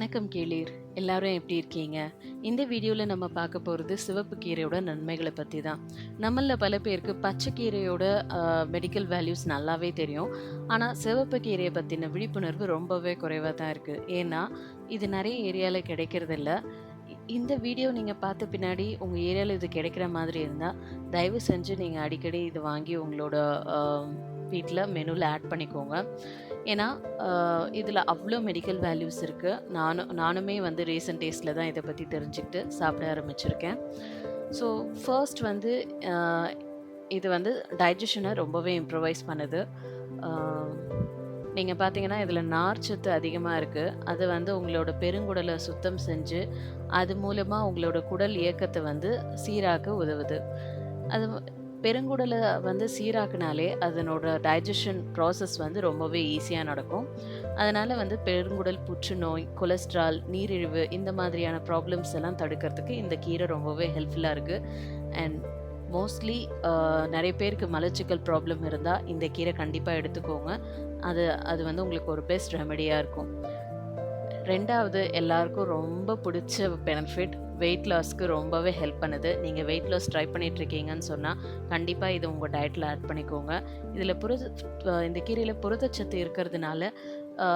வணக்கம் கேளீர். எல்லாரும் எப்படி இருக்கீங்க? இந்த வீடியோல நம்ம பார்க்க போறது சிவப்பு கீரையோட நன்மைகள பத்தி தான். நம்மள்ல பல பேருக்கு பச்சை கீரையோட மெடிக்கல் வேல்யூஸ் நல்லாவே தெரியும். ஆனா, சிவப்பு கீரைய பத்தின விழிப்புணர்வு ரொம்பவே குறைவா தான் இருக்கு. ஏன்னா, இது நெறைய ஏரியால கிடைக்கிறதில்ல. இந்த வீடியோ நீங்க பார்த்த பின்னாடி உங்க ஏரியால இது கிடைக்கிற மாதிரி இருந்தா, தயவு செஞ்சு நீங்க அடிக்கடி இது வாங்கி உங்களோட அ வீட்ல மெனுல ஆட் பண்ணிக்கோங்க. ஏன்னா, அ இதுல அவ்ளோ மெடிக்கல் வேல்யூஸ் இருக்கு. நானுமே வந்து ரீசென்ட் டேஸ்ல தான் இத பத்தி தெரிஞ்சுக்கிட்டு சாப்பிட ஆரம்பிச்சிருக்கேன். ஸோ, ஃபர்ஸ்ட் வந்து அ இது வந்து டைஜஷன ரொம்பவே இம்ப்ரூவைஸ் பண்ணுது. அ நீங்க பார்த்தீங்கன்னா, இதுல நார்ச்சத்து அதிகமா இருக்கு. அது வந்து உங்களோட பெருங்குடல சுத்தம் செஞ்சு, அது மூலமா உங்களோட குடல் இயக்கத்த வந்து சீராக்க உதவுது. அது பெருங்குடல வந்து சீராக்குனாலே, அதனோட டைஜஷன் ப்ராசஸ் வந்து ரொம்பவே ஈஸியா நடக்கும். அதனால வந்து பெருங்குடல் புற்றுநோய், கொலஸ்ட்ரால், நீரிழிவு இந்த மாதிரியான ப்ராப்ளம்ஸ் எல்லாம் தடுக்கிறதுக்கு இந்த கீரை ரொம்பவே ஹெல்ப்ஃபுல்லா இருக்கு. அண்ட் மோஸ்ட்லி நெறைய பேருக்கு மலச்சிக்கல் ப்ராப்ளம் இருந்தா, இந்த கீரை கண்டிப்பா எடுத்துக்கோங்க. அது அது வந்து உங்களுக்கு ஒரு பெஸ்ட் ரெமெடியா இருக்கும். 2வது எல்லாருக்கும் ரொம்ப புடிச்ச பெனிஃபிட் வெயிட் லாஸ்க்கு ரொம்பவே ஹெல்ப் பண்ணுது. நீங்க வெயிட் லாஸ் ட்ரை பண்ணிட்டு இருக்கீங்கன்னு சொன்னா, கண்டிப்பா இது உங்க டயட்ல ஆட் பண்ணிக்கோங்க. இதுல இந்த கீரையில புரதச்சத்து இருக்கிறதுனால, அ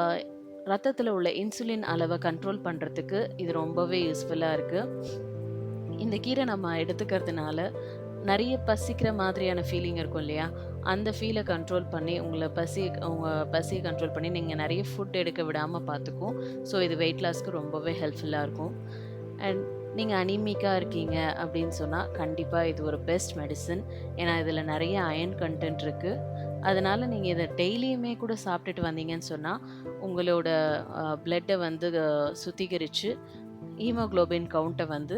ரத்தத்துல உள்ள இன்சுலின் அளவ கண்ட்ரோல் பண்றதுக்கு இது ரொம்பவே யூஸ்ஃபுல்லா இருக்கு. இந்த கீரை நம்ம எடுத்துக்கிறதுனால, நெறைய பசிக்கிற மாதிரியான ஃபீலிங் இருக்கும் இல்லையா? அந்த ஃபீல கண்ட்ரோல் பண்ணி, உங்க பசிய கண்ட்ரோல் பண்ணி, நீங்க நெறைய ஃபுட் எடுக்க விடாம பார்த்துக்கும். ஸோ, இது வெயிட் லாஸ்க்கு ரொம்பவே ஹெல்ப்ஃபுல்லா இருக்கும். அண்ட் நீங்க அனீமிக்கா இருக்கீங்க அப்படின்னு சொன்னா, கண்டிப்பா இது ஒரு பெஸ்ட் மெடிசின். ஏன்னா, இதுல நெறைய அயர்ன் கன்டென்ட் இருக்கு. அதனால நீங்க இத டெய்லியுமே கூட சாப்பிட்டுட்டு வந்தீங்கன்னு சொன்னா, உங்களோட பிளட்ட வந்து சுத்திகரிச்சு, ஹீமோகுளோபின் கவுண்ட்ட வந்து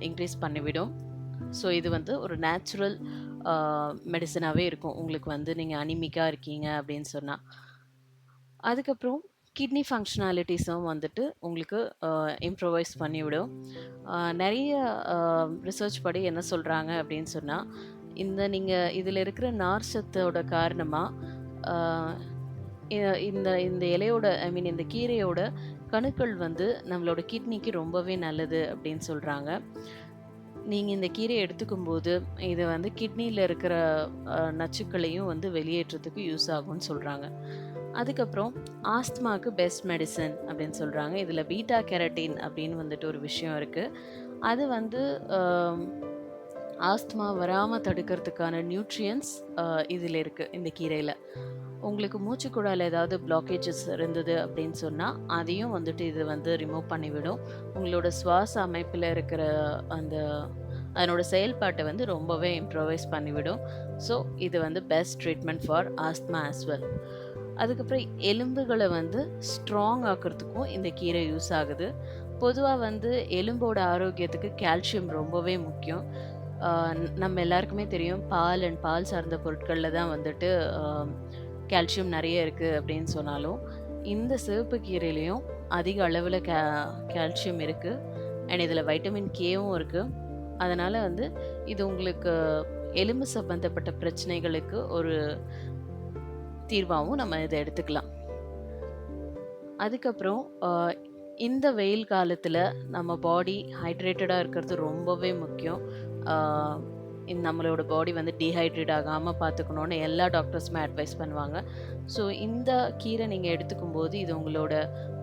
இன்கிரீஸ் பண்ணிவிடும். ஸோ இது வந்து ஒரு நேச்சுரல் ஆ மெடிசினாவே இருக்கும். உங்களுக்கு வந்து நீங்க அனிமிக்கா இருக்கீங்க அப்படின்னு சொன்னா. அதுக்கப்புறம் கிட்னி ஃபங்ஷனாலிட்டீஸும் வந்துட்டு உங்களுக்கு இம்ப்ரூவைஸ் பண்ணிவிடும். நெறைய அ ரிசர்ச் படி என்ன சொல்றாங்க அப்படின்னு சொன்னா, நீங்க இதில இருக்கிற நார் சத்தோட காரணமா, ஆ இ இந்த இந்த இலையோட ஐ மீன் இந்த கீரையோட கணுக்கள் வந்து நம்மளோட கிட்னிக்கு ரொம்பவே நல்லது அப்படின்னு சொல்றாங்க. நீங்க இந்த கீரைய எடுத்துக்கும்போது, இது வந்து கிட்னில இருக்கிற நச்சுக்களையும் வந்து வெளியேற்றத்துக்கு யூஸ் ஆகும்னு சொல்றாங்க. அதுக்கப்புறம் ஆஸ்துமாக்கு பெஸ்ட் மெடிசின் அப்படின்னு சொல்றாங்க. இதுல பீட்டா கேரட்டின் அப்படின்னு வந்துட்டு ஒரு விஷயம் இருக்கு. அது வந்து அ ஆஸ்துமா வராம தடுக்கிறதுக்கான நியூட்ரியன்ட்ஸ் அ இதுல இருக்கு, இந்த கீரையில. உங்களுக்கு மூச்சுக்குழாய்ல ஏதாவது பிளாக்கேஜஸ் இருந்தது அப்படின்னு சொன்னா, அதையும் வந்துட்டு இது வந்து ரிமூவ் பண்ணிவிடும். உங்களோட சுவாச அமைப்பில இருக்கிற அந்த அதனோட செயல்பாட்ட வந்து ரொம்பவே இம்ப்ரூவைஸ் பண்ணிவிடும். ஸோ, இது வந்து best treatment for asthma as well. அதுக்கப்புறம் எலும்புகள வந்து ஸ்ட்ராங் ஆக்குறதுக்கும் இந்த கீரை யூஸ் ஆகுது. பொதுவா வந்து எலும்போட ஆரோக்கியத்துக்கு கால்சியம் ரொம்பவே முக்கியம். ஆ நம்ம எல்லாருக்குமே தெரியும், பால் அண்ட் பால் சார்ந்த பொருட்கள்ல தான் வந்துட்டு அ கால்சியம் நெறைய இருக்கு அப்படின்னு சொன்னாலும், இந்த சிவப்பு கீரையிலயும் அதிக அளவுல கால்சியம் இருக்கு. அண்ட் இதில வைட்டமின் கேவும் இருக்கு. அதனால வந்து இது உங்களுக்கு எலும்பு சம்பந்தப்பட்ட பிரச்சனைகளுக்கு ஒரு தீர்வாவும் நம்ம இத எடுத்துக்கலாம். அதுக்கப்புறம் இந்த வெயில் காலத்துல நம்ம பாடி ஹைட்ரேட்டடா இருக்கிறது ரொம்பவே முக்கியம். ஆ நம்மளோட பாடி வந்து டீஹைட்ரேட் ஆகாம பார்த்துக்கணும்னு எல்லா டாக்டர்ஸுமே அட்வைஸ் பண்ணுவாங்க. ஸோ இந்த கீரை நீங்க எடுத்துக்கும்போது, இது உங்களோட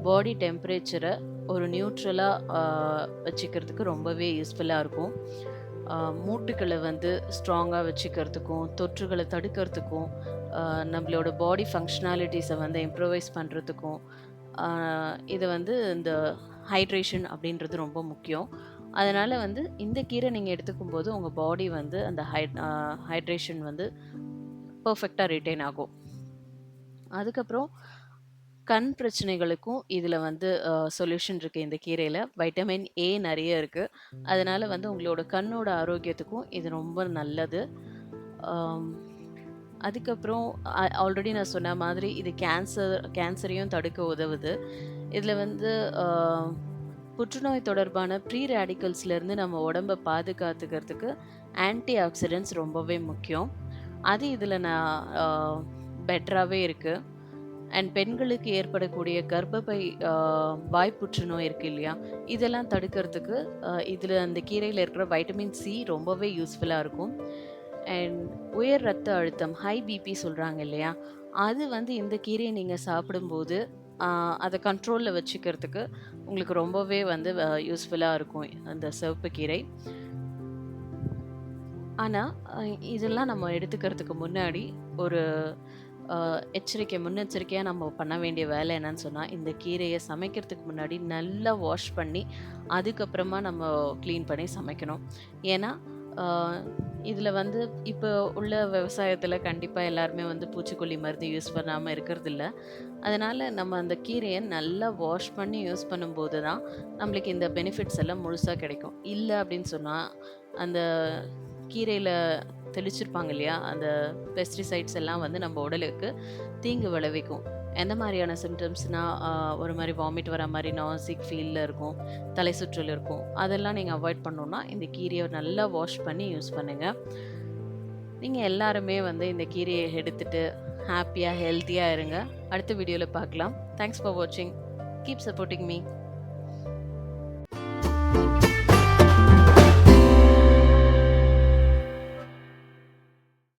பாடி டெம்பரேச்சர ஒரு நியூட்ரலா வச்சுக்கிறதுக்கு ரொம்பவே யூஸ்ஃபுல்லா இருக்கும். ஆ மூட்டுக்கள வந்து ஸ்ட்ராங்கா வச்சுக்கிறதுக்கும், தொற்றுகள தடுக்கிறதுக்கும், ஆ நம்மளோட பாடி ஃபங்ஷனாலிட்டீஸ வந்து இம்ப்ரூவைஸ் பண்றதுக்கும், ஆ இது வந்து இந்த ஹைட்ரேஷன் அப்படின்றது ரொம்ப முக்கியம். அதனால வந்து இந்த கீரை நீங்க எடுத்துக்கும்போது, உங்க பாடி வந்து அந்த ஹைட்ரேஷன் வந்து பெர்ஃபெக்ட்டா ரிட்டெயின் ஆகும். அதுக்கப்புறம் கண் பிரச்சனைகளுக்கும் இதில வந்து சொல்யூஷன் இருக்கு இந்த கீரையில. வைட்டமின் ஏ நெறைய இருக்கு. அதனால வந்து உங்களோட கண்ணோட ஆரோக்கியத்துக்கும் இது ரொம்ப நல்லது. ஆம். அதுக்கப்புறம் ஆல்ரெடி நான் சொன்ன மாதிரி இது கேன்சரையும் தடுக்க உதவுது. இதில வந்து அ புற்றுநோய் தொடர்பான ப்ரீ ரேடிக்கல்ஸ்லேருந்து நம்ம உடம்ப பாதுகாத்துக்கிறதுக்கு ஆன்டி ஆக்ஸிடென்ட்ஸ் ரொம்பவே முக்கியம். அது இதில நான் பெட்டராவே இருக்கு. அண்ட் பெண்களுக்கு ஏற்படக்கூடிய கர்ப்பப்பை வாய் புற்றுநோய் இருக்கு இல்லையா? இதெல்லாம் தடுக்கிறதுக்கு இதில அந்த கீரையில இருக்கிற வைட்டமின் சி ரொம்பவே யூஸ்ஃபுல்லா இருக்கும். அண்ட் உயர் ரத்த அழுத்தம், ஹை பிபி சொல்றாங்க இல்லையா? அது வந்து இந்த கீரைய நீங்க சாப்பிடும்போது, அ அத கண்ட்ரோல்ல வச்சுக்கிறதுக்கு உங்களுக்கு ரொம்பவே வந்து யூஸ்ஃபுல்லா இருக்கும் அந்த சிவப்பு கீரை. ஆனா, அ இதெல்லாம் நம்ம எடுத்துக்கிறதுக்கு முன்னாடி ஒரு அ முன்னெச்சரிக்கையா நம்ம பண்ண வேண்டிய வேலை என்னன்னு சொன்னா, இந்த கீரைய சமைக்கிறதுக்கு முன்னாடி நல்லா வாஷ் பண்ணி, அதுக்கப்புறமா நம்ம கிளீன் பண்ணி சமைக்கணும். ஏன்னா, அ இதில வந்து இப்போ உள்ள விவசாயத்தில கண்டிப்பா எல்லாருமே வந்து பூச்சிக்கொல்லி மருந்து யூஸ் பண்ணாம இருக்கிறதில்ல. அதனால நம்ம அந்த கீரைய நல்லா வாஷ் பண்ணி யூஸ் பண்ணும்போது தான், நம்மளுக்கு இந்த பெனிஃபிட்ஸ் எல்லாம் முழுசா கிடைக்கும். இல்ல அப்படின்னு சொன்னா, அந்த கீரையில தெளிச்சிருப்பாங்க இல்லையா? அந்த பெஸ்டிசைட்ஸ் எல்லாம் வந்து நம்ம உடலுக்கு தீங்கு விளைவிக்கும். எந்த மாரியான சிம்ப்டம்ஸ்னா, ஒரு மாரி வாமிட் வர மாரி நாசிக் ஃபீல்ல இருக்கும். தலை சுற்றல் இருக்கும். அதெல்லாம் நீங்க அவாய்ட் பண்ணணும்னா, இந்த கீரைய நல்லா வாஷ் பண்ணி யூஸ் பண்ணுங்க. நீங்க எல்லாருமே வந்து இந்த கீரைய எடுத்துட்டு ஹேப்பியா, ஹெல்த்தியா இருங்க. அடுத்த வீடியோல பார்க்கலாம். தேங்க்ஸ் ஃபார் வாட்சிங். Keep supporting me.